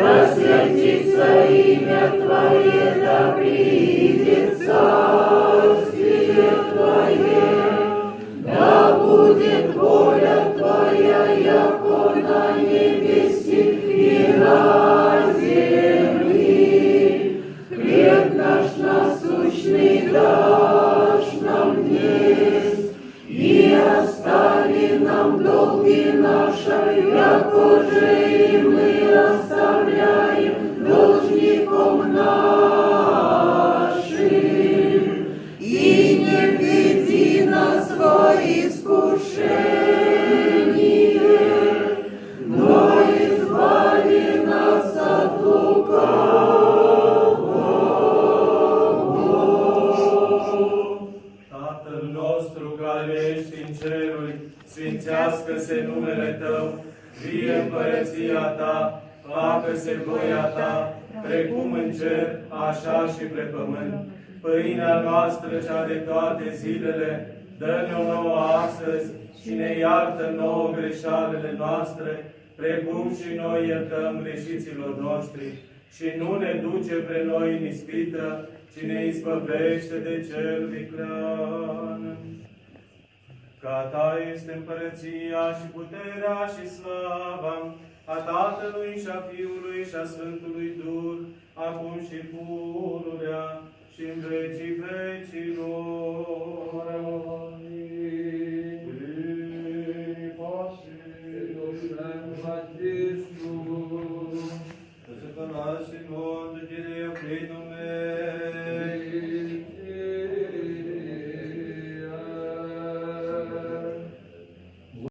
Да святится имя Твое, да придет царствие Твое, да будет воля Твоя, яко на небесе и на земли. Хлеб наш насущный дашь нам днесь, и остави нам долги наши, яко же и мы оставляем должником нашим. И не введи нас во искушение, но избави нас от лукавого. Tatăl nostru care ești în ceruri, sfințească-se numele Tău, vie împărăția Ta, facă-se voia Ta, precum în cer, așa și pe pământ. Pâinea noastră cea de toate zilele, dă-ne-o nouă astăzi și ne iartă nouă greșalele noastre, precum și noi iertăm greșiților noștri. Și nu ne duce pre noi în ispită, ci ne izbăvește de cel viclean. Ca Ta este împărăția și puterea și slava a Tatălui și a Fiului și a Sfântului Duh, acum și pururea și în vecii vecilor. Amin. Să